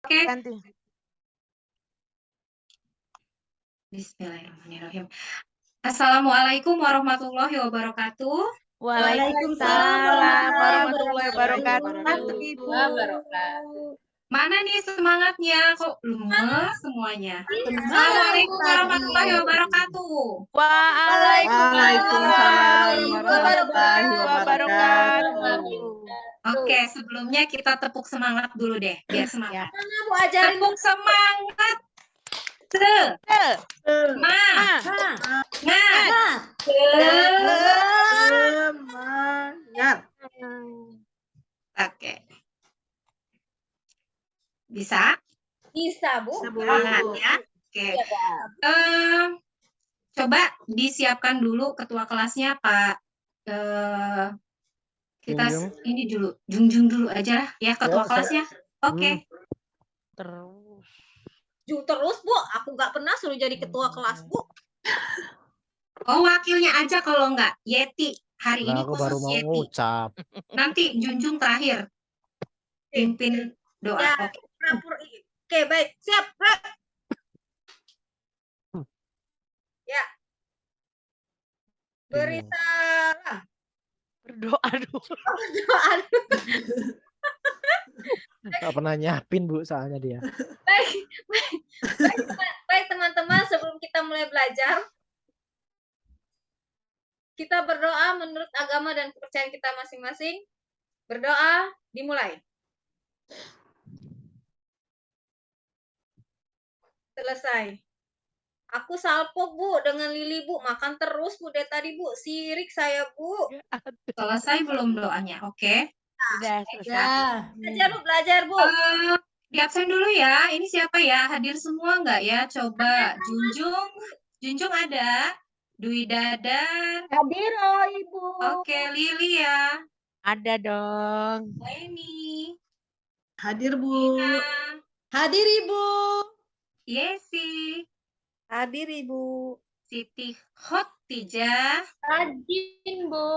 Oke. Ganti. Bismillahirrahmanirrahim. Assalamualaikum warahmatullahi wabarakatuh. Waalaikumsalam warahmatullahi wabarakatuh. Ibu. Mana nih semangatnya? Kok lemes semuanya? Semangat Assalamualaikum pagi. warahmatullahi wabarakatuh. Waalaikumsalam warahmatullahi wabarakatuh. Oke, sebelumnya kita tepuk semangat dulu deh, biar Ya. semangat. Mana Bu ajarin Tepuk semangat. semangat. Oke. Bisa? Bisa Bu. Semangat ya. Oke. Coba disiapkan dulu ketua kelasnya Pak. Kita ini dulu, Junjung dulu aja ya ketua kelasnya. Oke. Terus Bu, aku nggak pernah suruh jadi ketua kelas Bu. Oh, wakilnya aja kalau nggak Yeti. Hari ini Aku baru khusus mau Yeti. ngucap. Nanti Junjung terakhir. Pimpin doa. Ya, Oke. Oke, baik. Siap. Ya. Berisalah. Berdoa dulu. Berdoa. Gak pernah nyiapin Bu soalnya dia. Baik teman-teman, sebelum kita mulai belajar, kita berdoa menurut agama dan kepercayaan kita masing-masing. Berdoa, dimulai. Selesai. Aku salpok Bu dengan Lili Bu, makan terus Bu dari tadi Bu, sirik saya Bu. Selesai belum doanya? Oke. Sudah selesai. Belajar Bu. Di absen dulu ya. Ini siapa ya? Hadir semua nggak ya? Coba Junjung ada. Dwi Dadar. Hadir oh Ibu. Oke, Lili ya. Ada dong. Leni. Hadir Bu. Nina. Hadir Ibu. Yesi. Hadir Ibu. Siti Khotijah. Hadir Bu.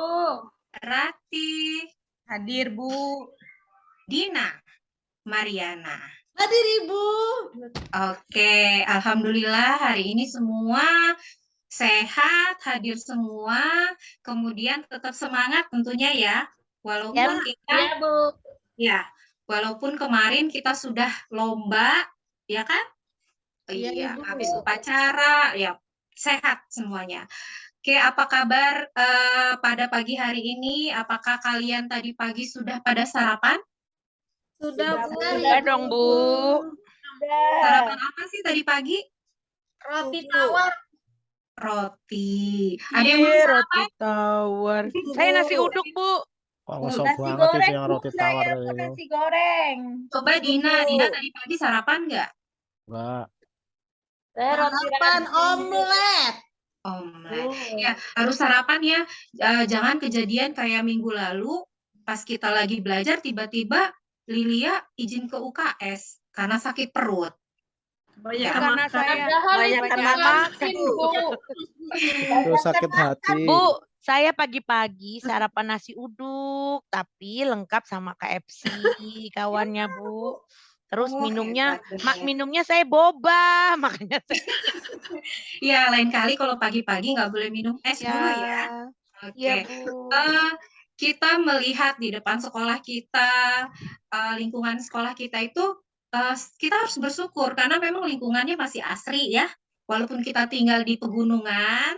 Rati. Hadir Bu. Dina. Mariana. Hadir Ibu. Oke, alhamdulillah hari ini semua sehat, hadir semua, kemudian tetap semangat tentunya ya. Walaupun kita Bu. ya, walaupun kemarin kita sudah lomba, ya kan? Iya, Ibu. habis upacara, ya sehat semuanya. Oke, apa kabar pada pagi hari ini? Apakah kalian tadi pagi sudah pada sarapan? Sudah Bu. Sudah dong Bu. Sarapan apa sih tadi pagi? Roti tawar. Roti. Ada yang mau Iya, sarapan? roti tawar. Saya nasi uduk Bu. Kok ngesok banget itu yang roti tawar itu. Nasi goreng. Coba Dina tadi pagi sarapan nggak? Enggak. Sarapan omelet. Omelet. Ya, harus sarapan ya. Jangan kejadian kayak minggu lalu pas kita lagi belajar tiba-tiba Lilia izin ke UKS karena sakit perut. Banyak Karena saya banyak makan Bu. Itu sakit hati. Bu, saya pagi-pagi sarapan nasi uduk, tapi lengkap sama KFC kawannya Bu. Terus Oh, minumnya, hebat, bener. minumnya saya boba, makanya saya. Ya, lain kali kalau pagi-pagi nggak boleh minum es dulu ya. Oke. Iya Bu. Kita melihat di depan sekolah kita, lingkungan sekolah kita itu, kita harus bersyukur karena memang lingkungannya masih asri ya. Walaupun kita tinggal di pegunungan,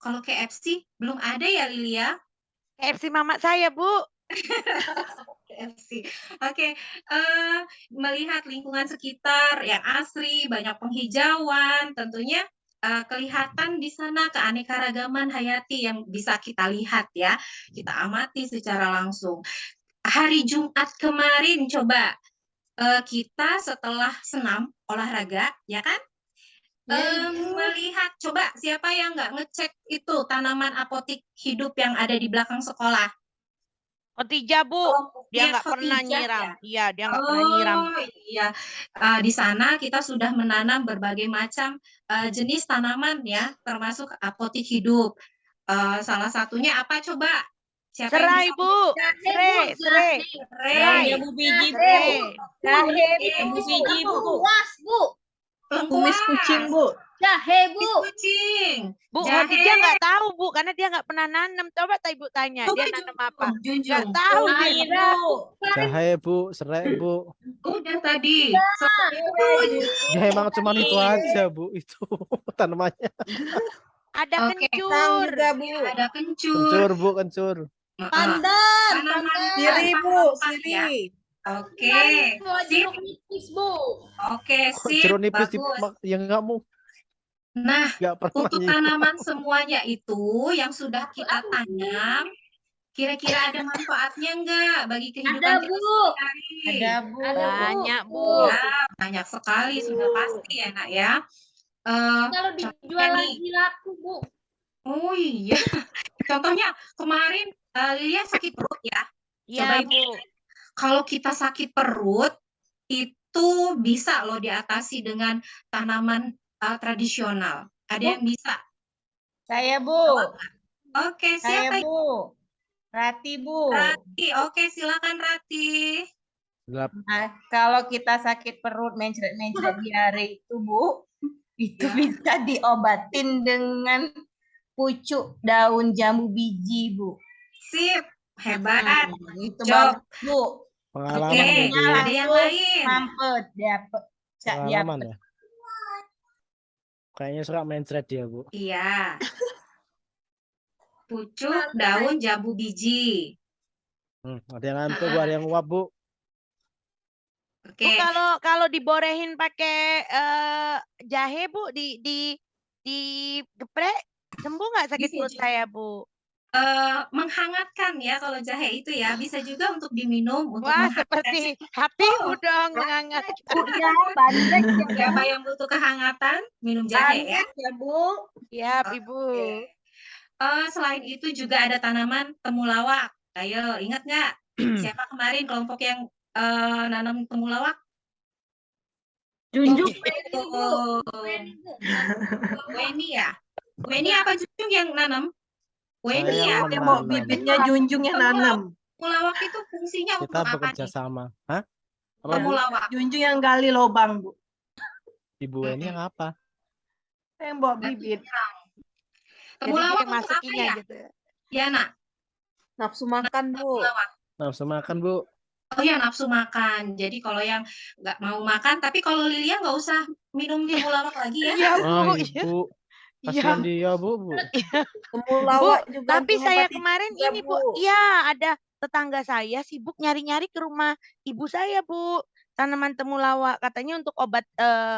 kalau KFC belum ada ya Lilia? KFC mama saya Bu. KFC. Oke, melihat lingkungan sekitar yang asri, banyak penghijauan, tentunya kelihatan di sana keanekaragaman hayati yang bisa kita lihat ya, kita amati secara langsung. Hari Jumat kemarin coba kita setelah senam olahraga, ya kan? Melihat, coba siapa yang nggak ngecek itu tanaman apotik hidup yang ada di belakang sekolah? Khotijah Bu, dia nggak pernah nyiram. Iya, dia nggak pernah nyiram. Iya, di sana kita sudah menanam berbagai macam jenis tanaman ya, termasuk apotik hidup. Salah satunya apa coba? Siapa yang Serai, bisa? Bu. Jahe, Bu. Serai. Serai. Serai. Jambu biji, Bu. Serai. Jahe, Jambu Bu. biji, Bu. Lengkuas, Bu. Kumis kucing, Bu. Jahe, Bu. Kumis kucing. Bu, Jahe. Khadijah nggak tahu, Bu, karena dia nggak pernah nanam. Coba Ibu tanya, dia Coba nanam apa? Nggak Junjung. tahu dia. Kunyit, Bu. Jahe bu, serai bu. Udah tadi. Ya emang cuma itu aja bu, itu tanamannya. Ada Oke. kencur. Bu. Ada kencur. Kencur bu, kencur. Pandan. Tanaman Siri, Bu. sampah ya. Siri. Oke. Sip. Jeruk nipis, Bu. Oke, Kok sip. jeruk nipis Bagus. yang nggak mau, Nah, nggak pernah untuk nyium. tanaman semuanya itu yang sudah kita tanam, kira-kira ada manfaatnya enggak bagi kehidupan Ada, kita Bu. sehari-hari? Bu. Banyak, Bu. Ya, banyak sekali sudah pasti ya, Nak ya. Kalau Contohnya dijual nih. lagi laku, Bu. Oh iya. Contohnya kemarin Lilia sakit perut ya. Coba Iya, Ibu, Bu. kalau kita sakit perut itu bisa loh diatasi dengan tanaman tradisional. Ada yang bisa? Saya, Bu. Oke, siapa? Bu. Rati, Bu. Rati. Oke, silakan Rati. Gelap. Nah, kalau kita sakit perut, mencret-mencret diare itu, Bu, itu Ya. bisa diobatin dengan pucuk daun jambu biji, Bu. Sip, hebat. Itu Job. bagus, Bu. Pengalaman Oke, berarti. ada yang lain? Mampet, dapat. Pengalaman ya. Kayaknya suka mencret dia bu. Iya. Pucuk daun jambu biji. Ada yang ngantuk bu, ada yang uap bu. Oke. Bu, kalau diborehin pakai jahe, Bu, digeprek, sembuh nggak sakit Bisa perut juga. saya, Bu? Menghangatkan ya kalau jahe itu ya. Bisa juga untuk diminum untuk Wah, menghangatkan. seperti hatimu Oh. dong menghangatkan. Ya, bandrek ya, Bu. Siapa yang butuh kehangatan, minum jahe ya. Bandrek ya, Bu. Siap, Ibu. Oke. Selain itu juga ada tanaman temulawak. Ayo, ingat nggak? Siapa kemarin kelompok yang nanam temulawak? Junjung. Oh, Weni ya? Weni apa Junjung yang nanam? Weni Saya ya? yang Mau menanam. bibitnya Junjung yang nanam. Temulawak itu fungsinya Kita untuk apa bekerja nih? sama. Hah? Apa bu? Temulawak. Junjung yang gali lubang, Bu. Ibu ini yang apa? Yang bawa bibit. Jadi Temulawak dia untuk apa masukinya ya? gitu. Ya, Nak. Nafsu makan, Bu. Temulawak. Nafsu makan bu. Oh ya, nafsu makan. Jadi kalau yang nggak mau makan, tapi kalau Lilia nggak usah minum temulawak lagi ya. Iya, Bu. Ah Iya. ibu. Kasihan dia bu. Temulawak Bu, juga tapi untuk saya hepatitis kemarin juga, ini, Bu. Iya, ada tetangga saya sibuk nyari-nyari ke rumah ibu saya, Bu. Tanaman temulawak katanya untuk obat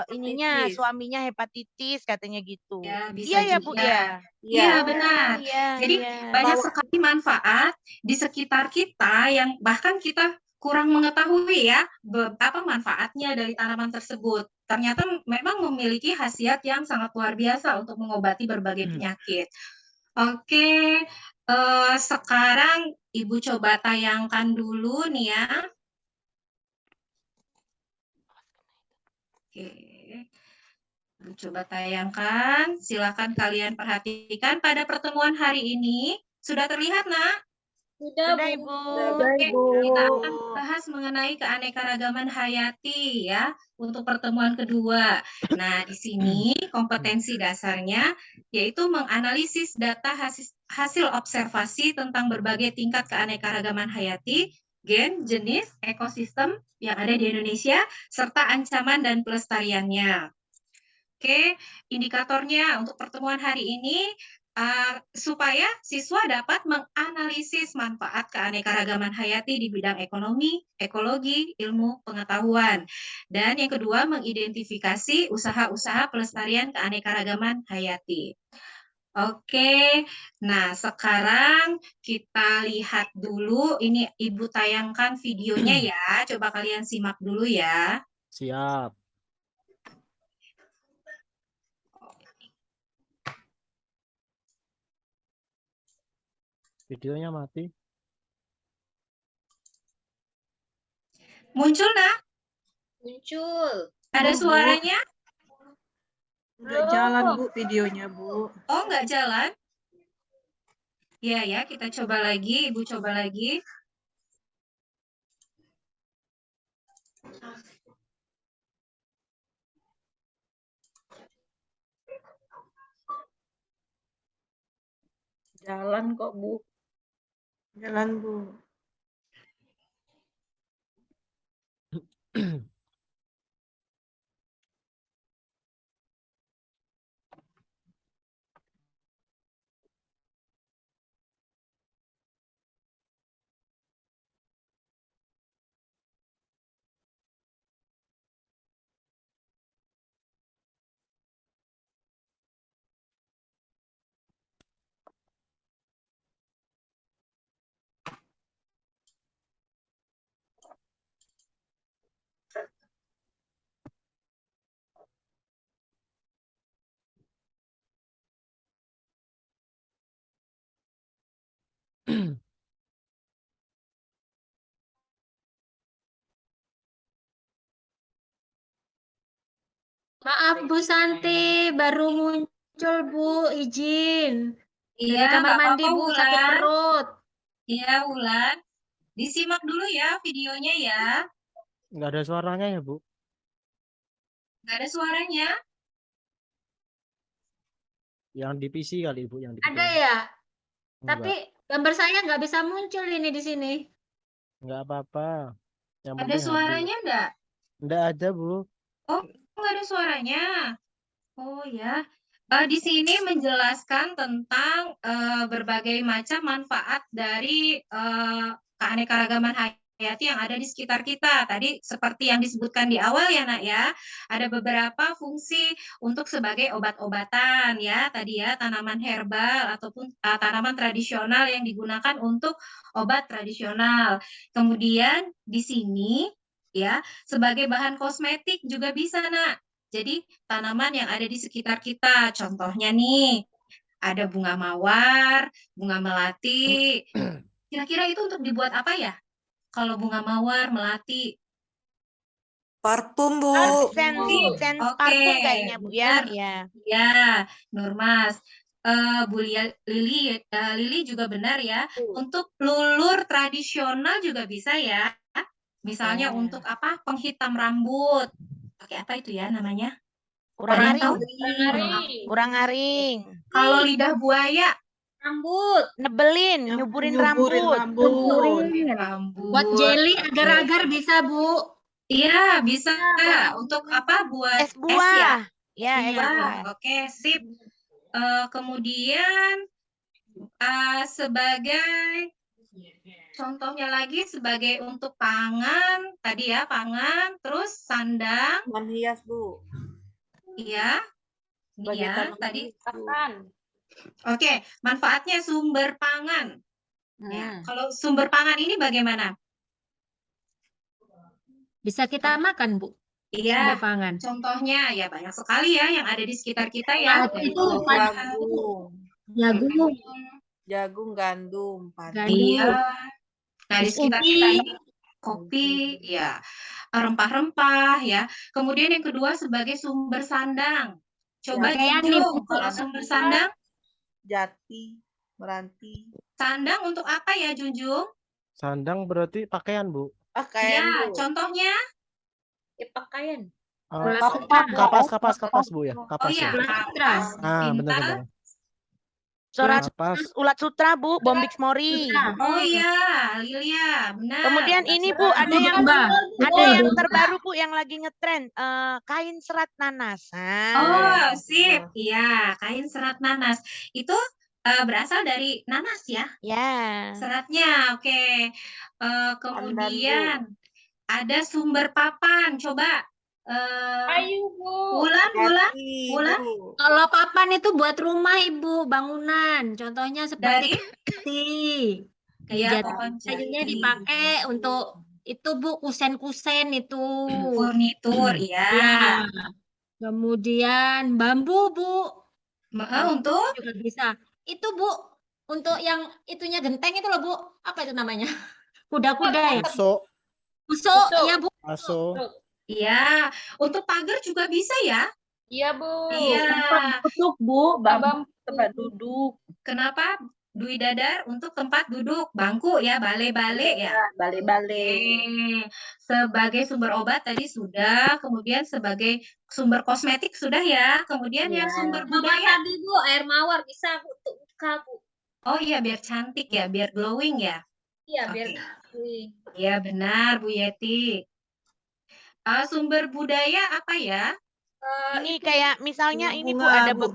ininya Hepatitis. suaminya hepatitis katanya gitu. Ya, bisa Iya ya, Bu juga. ya. Iya, benar. Iya, Jadi iya. banyak sekali manfaat di sekitar kita yang bahkan kita kurang mengetahui ya apa manfaatnya dari tanaman tersebut. Ternyata memang memiliki khasiat yang sangat luar biasa untuk mengobati berbagai penyakit. Oke, sekarang Ibu coba tayangkan dulu nih ya. Oke. Ibu coba tayangkan, silakan kalian perhatikan pada pertemuan hari ini. Sudah terlihat, Nak? Sudah, Sudah, Bu. Ibu. Oke, kita akan bahas mengenai keanekaragaman hayati ya untuk pertemuan kedua. Nah, di sini kompetensi dasarnya yaitu menganalisis data hasil observasi tentang berbagai tingkat keanekaragaman hayati, gen, jenis, ekosistem yang ada di Indonesia, serta ancaman dan pelestariannya. Oke, indikatornya untuk pertemuan hari ini supaya siswa dapat menganalisis manfaat keanekaragaman hayati di bidang ekonomi, ekologi, ilmu pengetahuan. Dan yang kedua, mengidentifikasi usaha-usaha pelestarian keanekaragaman hayati. Oke, nah sekarang kita lihat dulu, ini Ibu tayangkan videonya ya, coba kalian simak dulu ya. Siap. Videonya mati. Muncul, Nak? Muncul. Ada suaranya? Nggak jalan, Bu, videonya, Bu. Oh, nggak jalan? Iya ya, kita coba lagi, Ibu coba lagi. Jalan kok, Bu. Jalan, Bu. Maaf Bu Santi, baru muncul Bu, izin. Iya, Dari kamar nggak mandi apa-apa Bu, sakit Wulan. perut. Iya, Wulan. Disimak dulu ya videonya ya. Nggak ada suaranya ya, Bu? Nggak ada suaranya. Yang di PC kali, Bu, yang di Ada video. ya, Enggak, tapi gambar saya nggak bisa muncul ini di sini. nggak apa-apa. Yang Ada penting hadir. suaranya nggak? Nggak ada, Bu. Oh, nggak ada suaranya. Oh ya. Di sini menjelaskan tentang berbagai macam manfaat dari keanekaragaman hayati yang ada di sekitar kita. Tadi seperti yang disebutkan di awal ya, Nak ya, ada beberapa fungsi untuk sebagai obat-obatan ya, tadi ya, tanaman herbal ataupun tanaman tradisional yang digunakan untuk obat tradisional. Kemudian di sini ya, sebagai bahan kosmetik juga bisa, Nak. Jadi tanaman yang ada di sekitar kita, contohnya nih, ada bunga mawar, bunga melati. Kira-kira itu untuk dibuat apa ya? Kalau bunga mawar, melati. Parfum, Bu. Scent Oke, parfum kayaknya Bu ya. benar. Ya. Ya, Nurmas. Bu Lili juga benar ya. Untuk lulur tradisional juga bisa ya. Misalnya Ya. untuk apa? Penghitam rambut. Pakai apa itu ya namanya? Kurang Ada yang tahu? aring. Kurang aring. Kalau lidah buaya, Rambut. Nebelin, nyuburin Nyuburin rambut. rambut. rambut. Buat jelly agar-agar bisa Bu. Iya, bisa. Untuk apa? Buat Es es ya? buah. Ya, es Iya, buah. oke, sip. Kemudian sebagai contohnya lagi sebagai untuk pangan, tadi ya pangan, terus sandang, Tanaman hias, Bu. iya, Sebagai iya, tanaman tadi. hias, Bu. Oke, manfaatnya sumber pangan. Ya, kalau sumber pangan ini bagaimana? Bisa kita makan Bu, Iya, sumber pangan. contohnya ya banyak sekali ya yang ada di sekitar kita ya. Padi Dari itu Jagung, jagung, jagung, gandum, padi. Iya. gandum, Nah, di terus sekitar ubi. kita ini kopi, ya, rempah-rempah ya. Kemudian yang kedua sebagai sumber sandang. Coba Pakaian nih, Junjung, Bu. kalau sumber sandang, Jati, meranti. sandang untuk apa ya Junjung? Sandang berarti pakaian, Bu. Pakaian, Ya, Bu. contohnya, Ya, pakaian. Ulat Kap- sutra. kapas, Bu ya. oh Kapas ya, ya. Ulat sutra. kapas, Ah, benar, pintar. benar. Surat Kapas. ulat sutra Bu, Bombix Mori. Sutra. Oh iya, Lilia, benar. Kemudian ulat ini sutra. Bu, ada yang Jamba. terbaru Bu yang lagi ngetren, kain serat nanas. Oh, sip. Iya, kain serat nanas. Itu berasal dari nanas ya, Ya. seratnya. Oke. Kemudian ada sumber papan. Coba. Ayu, Bu. Wulan. Jati, Wulan? Bu. Kalau papan itu buat rumah Ibu, bangunan. Contohnya seperti Dari? jati. Ya, Jati pohon kayunya jati. dipakai untuk itu Bu, kusen-kusen itu. Furnitur, iya. Ya. Kemudian bambu Bu, Untuk? juga bisa. Itu Bu, untuk yang itunya genteng itu loh Bu, apa itu namanya? Kuda-kuda ya. Usuk, Busuk, ya Bu. aso. Iya. Untuk pagar juga bisa ya? Iya, Bu. Iya. Tutup, Bu. Bambu tempat duduk. Kenapa? Dwi Dadar untuk tempat duduk, bangku ya, bale-bale ya. Bale-bale. Sebagai sumber obat tadi sudah, kemudian sebagai sumber kosmetik sudah ya, kemudian yang Iya. sumber Sama budaya. tadi Bu, air mawar bisa Bu untuk muka Bu. Oh iya, biar cantik ya, biar glowing ya. Iya, biar Oke. Wih. Iya benar Bu Yeti. Sumber budaya apa ya? Ini kayak misalnya ini Bu Bunga, ada Bu.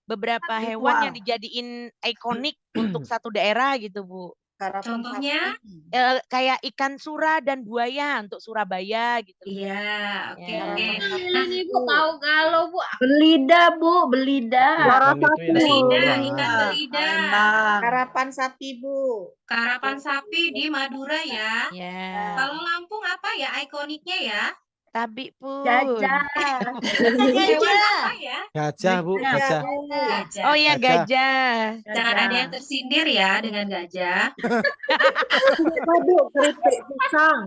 beberapa hewan yang Ritual. dijadiin ikonik untuk satu daerah gitu Bu. Harapan Contohnya? sapi. Kayak ikan sura dan buaya untuk Surabaya gitu. Iya, oke Ya. oke. Ini Bu tahu galau Bu. Belida, Bu, belida. Ikan itu yang Belida, sebelah. ikan belida. Enak. Harapan sapi, Bu. Karapan sapi di Madura ya. Ya. Kalau Lampung apa ya ikoniknya ya? Tabi pun. Gajah. Hewan apa ya? Gajah, Bu, gajah. Gajah. Oh ya Gajah. gajah. Jangan ada yang tersindir ya dengan gajah. Bu, keripik pisang.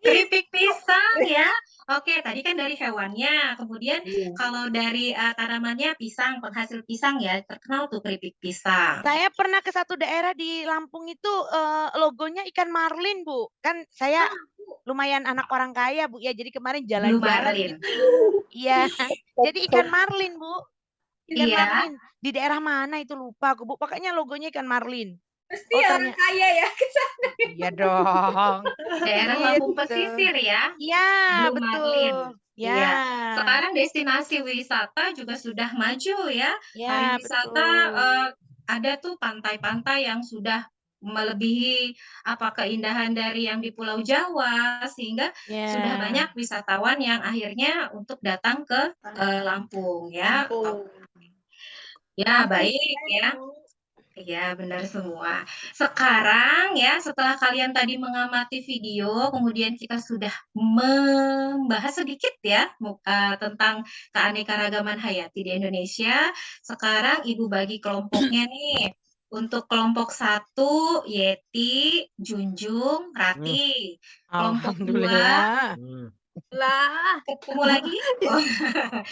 Keripik pisang ya. Oke, tadi kan dari hewannya. Kemudian Iya. kalau dari tanamannya pisang, penghasil pisang ya, terkenal tuh keripik pisang. Saya pernah ke satu daerah di Lampung itu logonya ikan marlin Bu. Kan saya lumayan anak orang kaya Bu ya. Jadi kemarin Blue jalan-jalan marlin. gitu. Iya. Jadi ikan marlin Bu. Ikan Iya. marlin. Di daerah mana itu lupa aku Bu. Pokoknya logonya ikan marlin. Pasti Oh, orang kaya ya. Iya dong. Daerah Lampung Gitu. pesisir ya. Ya, Blue betul. marlin. Ya. Iya. Sekarang destinasi wisata juga sudah maju ya. Ya, Pariwisata betul. ada tuh pantai-pantai yang sudah melebihi keindahan dari yang di Pulau Jawa sehingga sudah Ya. banyak wisatawan yang akhirnya untuk datang ke Lampung ya. Lampung. Ya, baik ya. Iya, benar semua. Sekarang ya, setelah kalian tadi mengamati video, kemudian kita sudah membahas sedikit ya tentang keanekaragaman hayati di Indonesia. Sekarang Ibu bagi kelompoknya nih. Untuk kelompok 1, Yeti, Junjung, Rati. Kelompok 2, Alhamdulillah. Lah, ketemu lagi. Oh.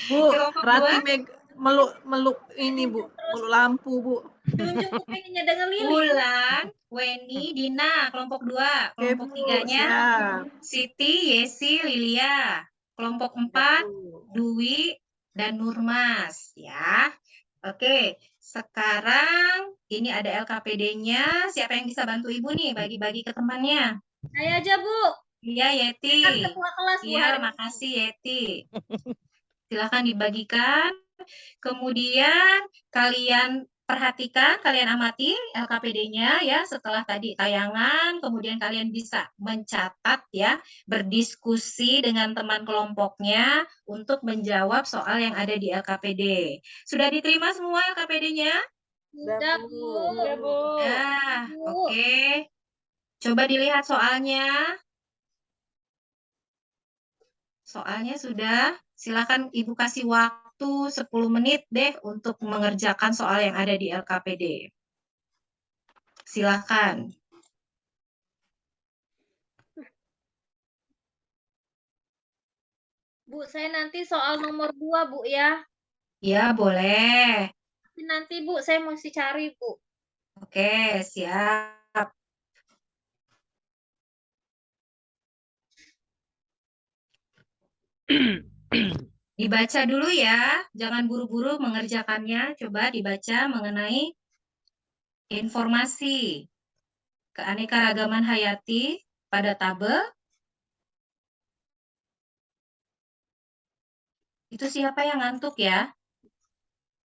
Bu, Kelompok Rati 2, meluk ini, Bu. Meluk lampu, Bu. Junjung tuh pengennya denger Lili. Bulan, Weni, Dina, kelompok 2. Oke, Kelompok Bu. 3-nya Siap. Siti, Yesi, Lilia. Kelompok 4, Bu. Dwi, dan Nurmas ya. Oke, sekarang ini ada LKPD-nya. Siapa yang bisa bantu Ibu nih bagi-bagi ke temannya? Saya aja Bu. Iya, Yeti. Kan ketua kelas Bu Iya, hari ini. makasih Yeti. Silakan dibagikan. Kemudian kalian perhatikan, kalian amati LKPD-nya ya setelah tadi tayangan, kemudian kalian bisa mencatat ya, berdiskusi dengan teman kelompoknya untuk menjawab soal yang ada di LKPD. Sudah diterima semua LKPD-nya? Sudah Bu. Ya, Bu. Ya, Bu. oke. Coba dilihat soalnya. Soalnya sudah, silakan Ibu kasih waktu 10 menit deh untuk mengerjakan soal yang ada di LKPD. Silakan. Bu, saya nanti soal nomor 2 Bu ya. Ya, boleh. Tapi nanti Bu, saya mesti cari Bu. Oke, siap. Dibaca dulu ya, jangan buru-buru mengerjakannya. Coba dibaca mengenai informasi keanekaragaman hayati pada tabel. Itu siapa yang ngantuk ya?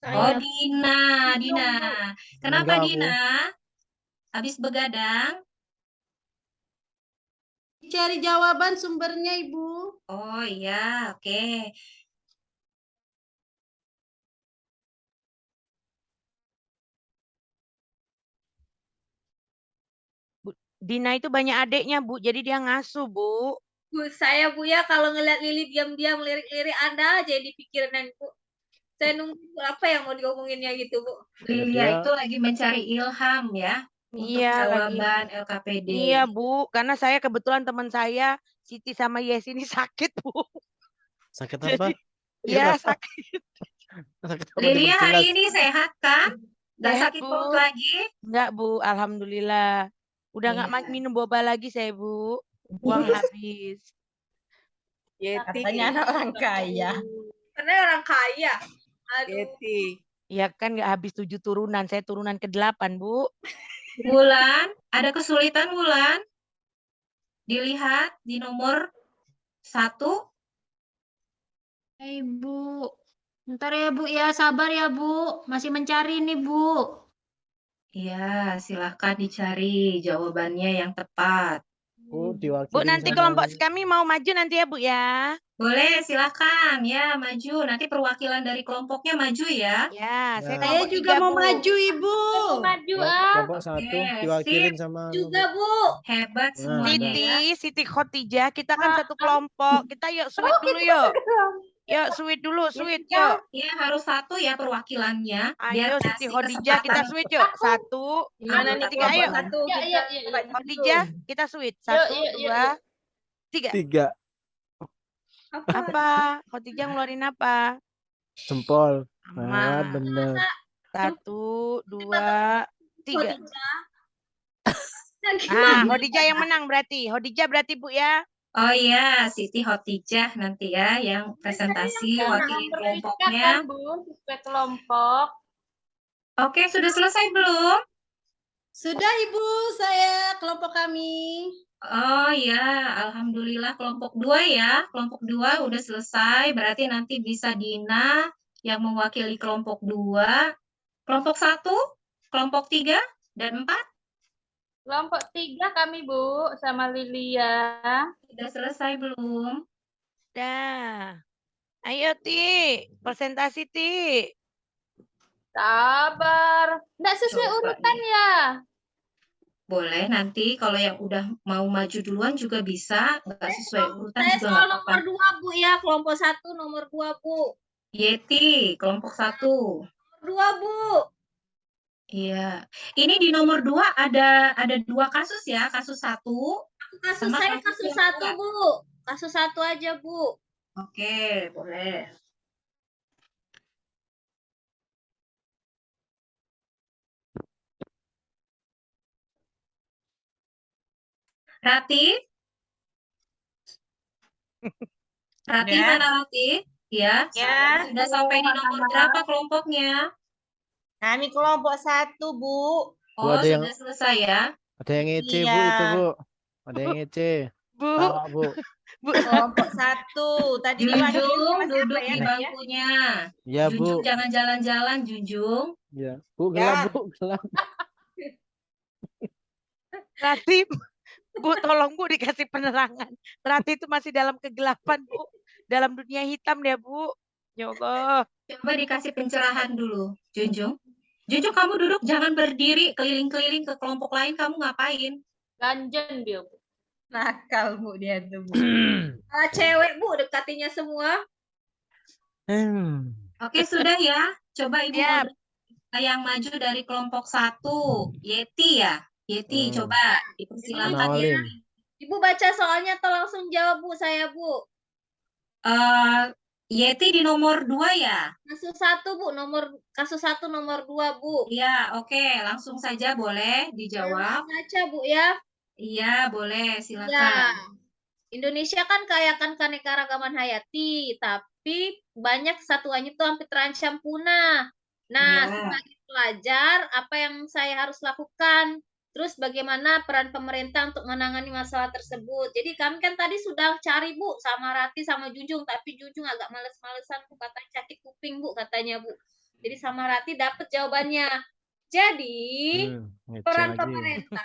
Oh, Saya Dina, Dina. Kenapa Enggak, Bu. Dina? Habis begadang? Cari jawaban sumbernya, Ibu. Oh iya, oke. Dina itu banyak adiknya Bu, jadi dia ngasuh Bu. Bu, saya Bu ya kalau ngeliat Lili diam-diam lirik-lirik ada aja yang dipikirin Bu. Saya nunggu Bu, apa yang mau diomonginnya gitu Bu. Lilia dia- itu lagi mencari ilham ya untuk Iya, lagi. jawaban LKPD. Iya Bu, karena saya kebetulan teman saya Siti sama Yes ini sakit Bu. Sakit Jadi, apa? ya Kenapa? sakit. Sakit apa? Lilia hari Diperjelas. ini sehat kan? Nggak Sehat, sakit Bu? perut lagi? Enggak, Bu. Alhamdulillah. Udah nggak Iya. minum boba lagi saya, Bu. Uang habis. Katanya anak orang kaya. Karena orang kaya. Aduh. Ya kan nggak habis 7 turunan. Saya turunan ke-8, Bu. Wulan, ada kesulitan Wulan? Dilihat di nomor 1. Ibu. Ntar ya Bu ya, sabar ya Bu. Masih mencari nih Bu. Iya, silahkan dicari jawabannya yang tepat. Bu Bu, diwakilin nanti sama kelompok kami mau maju nanti ya, Bu ya. Boleh, silahkan. Ya, maju. Nanti perwakilan dari kelompoknya maju ya. Ya, saya Nah. kelompok 3, Bu. Ibu. Maju kelompok 1 Oke, diwakilin sip. sama Juga, Bu. Hebat Nah, semuanya ya. Siti Khotijah, kita kan satu kelompok. Kita yuk sweet dulu yuk. Yuk sweet dulu, sweet yuk. Iya, harus 1 ya perwakilannya. Ayo Siti kasih Khotijah kita kesempatan sweet yuk. 1, Gimana nih 3, ayo. kelompok 1 kita Khotijah kita sweet. 1, 2, 3. 3 Apa? Khotijah ngeluarin apa? jempol. Sama. Nah, bener. 1, 2, 3. Nah, Ah, Khotijah yang menang berarti. Khotijah berarti Bu ya. Oh iya, Siti Khotijah nanti ya yang presentasi wakili kelompoknya. Bu, sesuai kelompok. Oke, sudah selesai belum? Sudah Ibu, saya kelompok kami. Oh ya, alhamdulillah kelompok 2 ya. Kelompok 2 udah selesai, berarti nanti bisa Dina yang mewakili kelompok 2. Kelompok 1, kelompok 3, dan 4 Kelompok 3 kami Bu, sama Lilia. sudah selesai belum? Dah. Ayo Ti, presentasi Ti. Sabar. Nggak sesuai Coba urutan nih. ya? Boleh nanti kalau yang udah mau maju duluan juga bisa, nggak sesuai urutan Saya juga soal nggak apa-apa. nomor 2, Bu ya. Kelompok 1 nomor 2, Bu. Yeti, kelompok 1. Nomor 2, Bu. Iya. Ini di nomor 2 ada 2 kasus ya, kasus 1 Kasus sama saya kasus kasus yang 1, 2. Bu. Kasus 1 aja, Bu. Oke, boleh. Rati? Rati, Ya. mana Rati? Ya. Ya. Sudah sampai di nomor berapa kelompoknya? Kami kelompok 1 Bu. Oh, ada yang- sudah selesai ya. Ada yang ngece Bu Iya. itu Bu. Ada yang ngece. Bu, Tawa Bu. Bu. Kelompok 1. Tadi diwakili Junjung, sama siapa duduk ya, di Nak, ya? bangkunya. Ya Junjung, Bu. jangan jalan-jalan, Junjung. Ya. Bu gelap Ya. Bu, gelap. Rati, Bu tolong Bu dikasih penerangan. Rati itu masih dalam kegelapan Bu. Dalam dunia hitam dia Bu. Ya Allah. Coba dikasih pencerahan dulu, Junjung. Junjung, kamu duduk, jangan berdiri keliling-keliling ke kelompok lain, kamu ngapain? Ganjen dia Bu. Nakal Bu dia tuh Bu. Cewek, Bu, dekatinya semua. Oke, sudah ya. Coba Ibu Siap. yang maju dari kelompok 1. Yeti ya? Yeti, coba dipersilakan ya. Kenalin. Ibu baca soalnya atau langsung jawab, Bu, saya, Bu. Yeti di nomor 2 ya? Kasus 1, Bu. Kasus 1 nomor 2, Bu. Iya, oke. Langsung saja boleh dijawab. Baca, Bu, ya. Iya, boleh. Ya. Silakan. Indonesia kan kaya akan keanekaragaman hayati, tapi banyak satuannya itu hampir terancam punah. Nah, Iya. sebagai pelajar, apa yang saya harus lakukan? Terus bagaimana peran pemerintah untuk menangani masalah tersebut? Jadi kami kan tadi sudah cari, Bu, sama Rati sama Junjung, tapi Junjung agak males-malesan, Bu, katanya sakit kuping, Bu, katanya, Bu. Jadi sama Rati dapat jawabannya. Jadi, Ngece peran lagi. pemerintah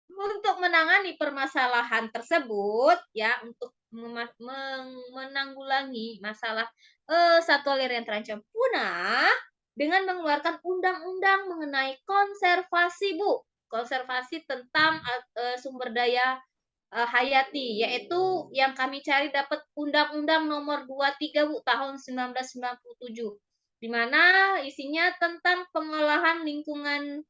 untuk menangani permasalahan tersebut ya, untuk menanggulangi masalah satwa liar yang terancam punah dengan mengeluarkan undang-undang mengenai konservasi, Bu. Konservasi tentang sumber daya hayati, yaitu yang kami cari dapat Undang-Undang Nomor 23, Bu, tahun 1997. Di mana isinya tentang pengolahan lingkungan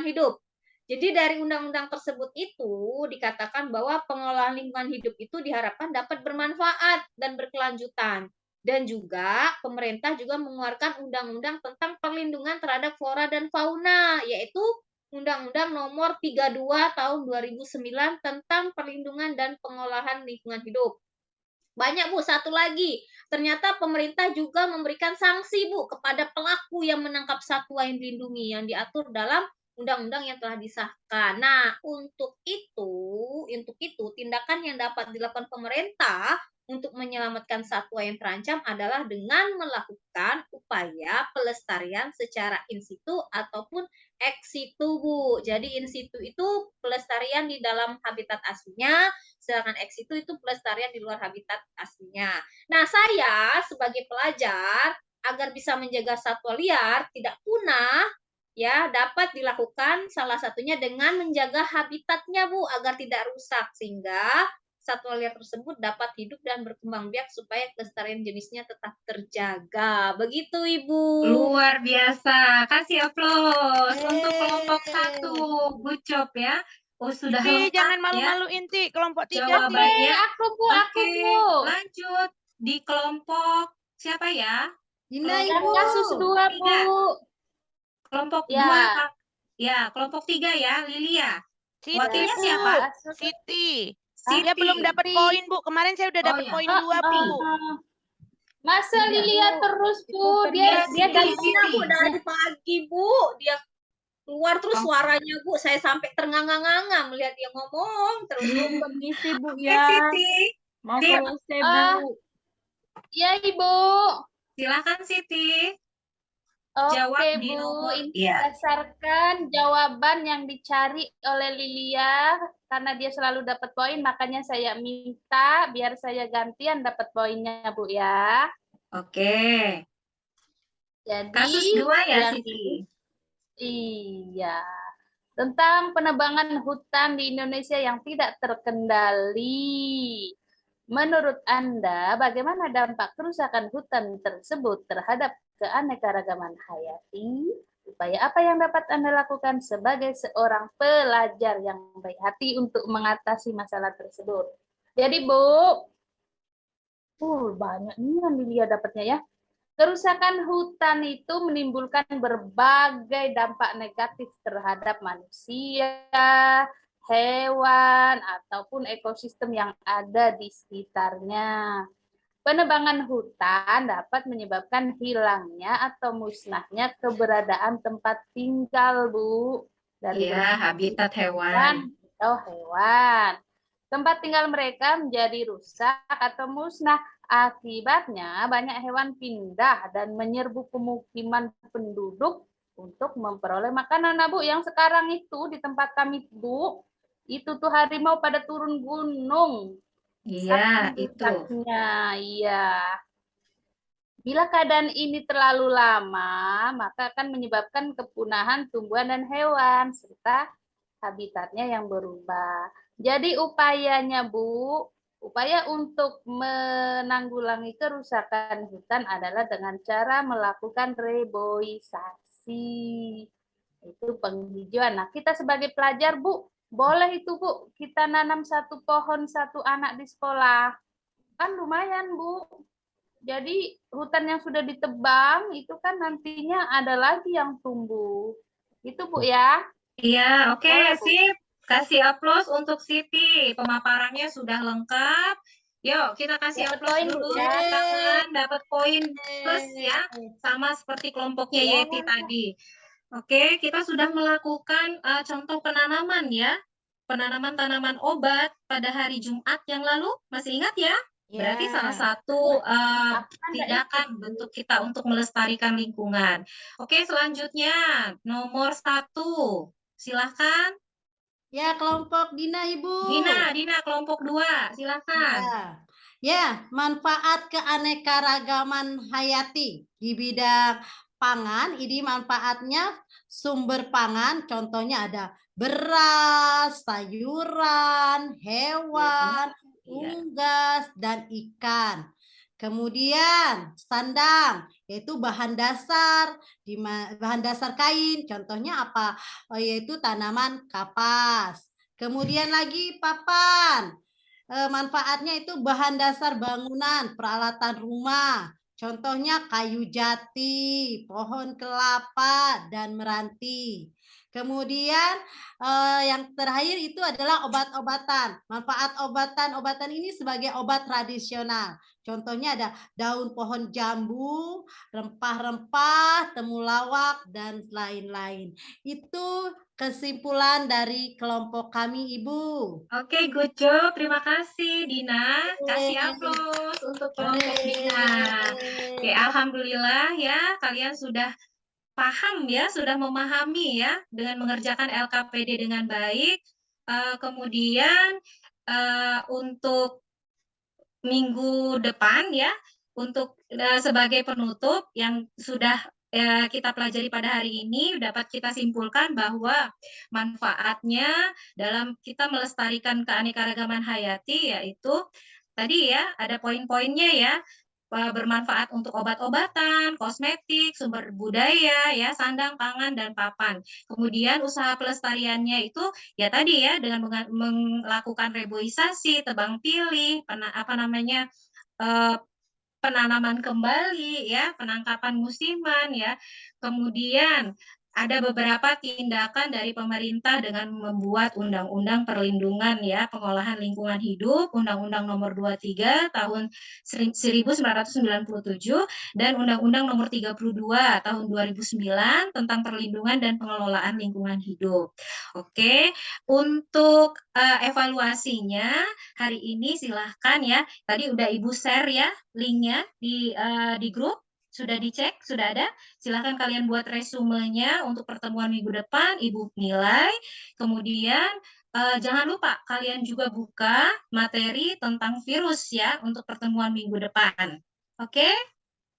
hidup. Jadi dari undang-undang tersebut itu dikatakan bahwa pengolahan lingkungan hidup itu diharapkan dapat bermanfaat dan berkelanjutan. Dan juga pemerintah juga mengeluarkan undang-undang tentang perlindungan terhadap flora dan fauna, yaitu Undang-Undang Nomor 32 Tahun 2009 tentang perlindungan dan pengolahan lingkungan hidup. Banyak Bu, satu lagi. Ternyata pemerintah juga memberikan sanksi Bu kepada pelaku yang menangkap satwa yang dilindungi yang diatur dalam undang-undang yang telah disahkan. Nah, untuk itu tindakan yang dapat dilakukan pemerintah untuk menyelamatkan satwa yang terancam adalah dengan melakukan upaya pelestarian secara in situ ataupun ex situ, Bu. Jadi in situ itu pelestarian di dalam habitat aslinya, sedangkan ex situ itu pelestarian di luar habitat aslinya. Nah, saya sebagai pelajar agar bisa menjaga satwa liar tidak punah ya dapat dilakukan salah satunya dengan menjaga habitatnya Bu agar tidak rusak sehingga satwa liar tersebut dapat hidup dan berkembang biak supaya kelestarian jenisnya tetap terjaga. Begitu Ibu. Luar biasa. Kasih aplaus untuk kelompok 1. Good job ya. Oh, sudah Ti, lengkap jangan ya malu-maluin Ti, kelompok 3 Ti. jawabannya. Aku Bu, aku Oke, Bu. lanjut di kelompok siapa ya? Dina Yang Ibu. kasus 2 Bu. Kelompok Ya. 2 Kak. Ya, kelompok 3 ya, Lilia. Siti, Wakilnya Bu. siapa? Siti. Siti. Dia belum dapat poin, Bu. Kemarin saya udah Oh, dapat ya. poin 2, Bu. Masa Iya. Lilia terus Bu, Ya, dia Siti, ganggunya Siti. Bu dari pagi Bu, dia keluar terus suaranya Bu, saya sampai ternganga-nganga melihat dia ngomong terus. Permisi Bu Oke, ya. Siti. Mau Sip. selesai Bu. Ya Ibu. Silakan Siti. Oke Jawab di Bu, nomor. ini Ya. berdasarkan jawaban yang dicari oleh Lilia, karena dia selalu dapat poin, makanya saya minta biar saya gantian dapat poinnya Bu ya. Oke. Jadi Kasus 2 ya, yang Siti. iya, tentang penebangan hutan di Indonesia yang tidak terkendali. Menurut Anda, bagaimana dampak kerusakan hutan tersebut terhadap keanekaragaman hayati? Upaya apa yang dapat Anda lakukan sebagai seorang pelajar yang baik hati untuk mengatasi masalah tersebut? Jadi, Bu, banyak nih yang Lilia dapatnya ya. Kerusakan hutan itu menimbulkan berbagai dampak negatif terhadap manusia, hewan, ataupun ekosistem yang ada di sekitarnya. Penebangan hutan dapat menyebabkan hilangnya atau musnahnya keberadaan tempat tinggal, Bu. Dari Iya, habitat hewan. atau hewan. Tempat tinggal mereka menjadi rusak atau musnah. Akibatnya banyak hewan pindah dan menyerbu pemukiman penduduk untuk memperoleh makanan. Nah, Bu, yang sekarang itu di tempat kami, Bu, itu tuh harimau pada turun gunung. Iya, Saking itu. rusaknya, iya. Bila keadaan ini terlalu lama, maka akan menyebabkan kepunahan tumbuhan dan hewan serta habitatnya yang berubah. Jadi upayanya, Bu, upaya untuk menanggulangi kerusakan hutan adalah dengan cara melakukan reboisasi. Itu penghijauan. Nah, kita sebagai pelajar, Bu, boleh itu, Bu, kita nanam 1 pohon 1 anak di sekolah. Kan lumayan, Bu. Jadi hutan yang sudah ditebang itu kan nantinya ada lagi yang tumbuh. Itu, Bu, ya. Iya, oke, Boleh, Bu. sip. Kasih aplaus untuk Siti. Pemaparannya sudah lengkap. Yuk, kita kasih Dapat aplaus poin, Bu, dulu. ya. Tepuk tangan, dapat poin plus ya. Sama seperti kelompoknya Ya. Yeti tadi. Oke, kita sudah melakukan contoh penanaman ya. Penanaman tanaman obat pada hari Jumat yang lalu. Masih ingat ya? Berarti salah satu tindakan bentuk kita untuk melestarikan lingkungan. Oke, selanjutnya nomor 1. Silahkan. Ya, kelompok Dina Ibu. Dina kelompok 2. Silahkan. Ya, manfaat keanekaragaman hayati di bidang pangan. Ini manfaatnya sumber pangan, contohnya ada beras, sayuran, hewan, unggas, dan ikan. Kemudian sandang, yaitu bahan dasar kain. Contohnya apa? Yaitu tanaman kapas. Kemudian lagi papan. manfaatnya itu bahan dasar bangunan, peralatan rumah. Contohnya kayu jati, pohon kelapa, dan meranti. Kemudian yang terakhir itu adalah obat-obatan. Manfaat obatan ini sebagai obat tradisional. Contohnya ada daun pohon jambu, rempah-rempah, temulawak, dan lain-lain. Itu kesimpulan dari kelompok kami, Ibu. Oke, good job. Terima kasih, Dina. Kasih aplaus untuk kelompok Dina. Oke, alhamdulillah ya, kalian sudah paham ya, sudah memahami ya, dengan mengerjakan LKPD dengan baik. Kemudian untuk minggu depan ya, untuk sebagai penutup yang sudah kita pelajari pada hari ini, dapat kita simpulkan bahwa manfaatnya dalam kita melestarikan keanekaragaman hayati yaitu tadi ya, ada poin-poinnya ya, bermanfaat untuk obat-obatan, kosmetik, sumber budaya, ya, sandang, pangan, dan papan. Kemudian usaha pelestariannya itu ya tadi ya dengan melakukan reboisasi, tebang pilih, penanaman kembali ya, penangkapan musiman ya. Kemudian ada beberapa tindakan dari pemerintah dengan membuat undang-undang perlindungan ya pengolahan lingkungan hidup, Undang-Undang Nomor 23 tahun 1997 dan Undang-Undang Nomor 32 tahun 2009 tentang perlindungan dan pengelolaan lingkungan hidup. Oke, untuk evaluasinya hari ini silahkan ya, tadi udah Ibu share ya linknya di grup, sudah dicek, sudah ada. Silahkan kalian buat resumenya untuk pertemuan minggu depan, Ibu nilai. Kemudian jangan lupa kalian juga buka materi tentang virus ya untuk pertemuan minggu depan. Oke?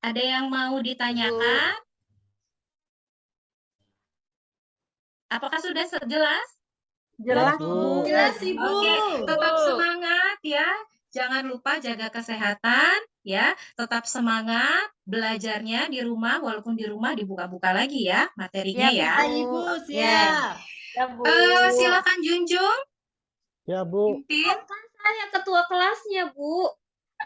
Ada yang mau ditanyakan? Apakah sudah jelas? Jelas, Bu. Jelas, Ibu. Oke, tetap semangat ya. Jangan lupa jaga kesehatan ya. Tetap semangat belajarnya di rumah, walaupun di rumah dibuka-buka lagi ya materinya Siap, ya. Ya, Ibu. Ibu, Oke. siap. Ya, Bu. Silakan Junjung, Ya, Bu. pimpin Saya ketua kelasnya, Bu.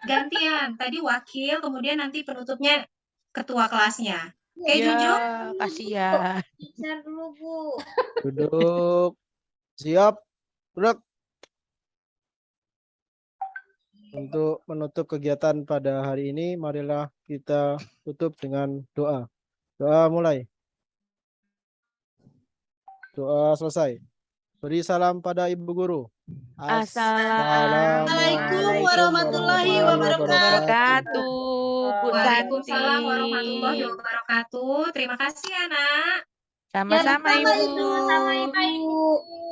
gantian. Tadi wakil, kemudian nanti penutupnya ketua kelasnya. Oke, Ya, Junjung? kasihan. Share dulu, Bu. Duduk. Siap. Gerak. Untuk menutup kegiatan pada hari ini, marilah kita tutup dengan doa. Doa mulai. Doa selesai. Beri salam pada Ibu Guru. Assalamualaikum warahmatullahi wabarakatuh. Bu Waalaikumsalam Santi. warahmatullahi wabarakatuh. Terima kasih, anak. Sama-sama, Sama-sama, Ibu. Ibu. Sama-sama, Ibu.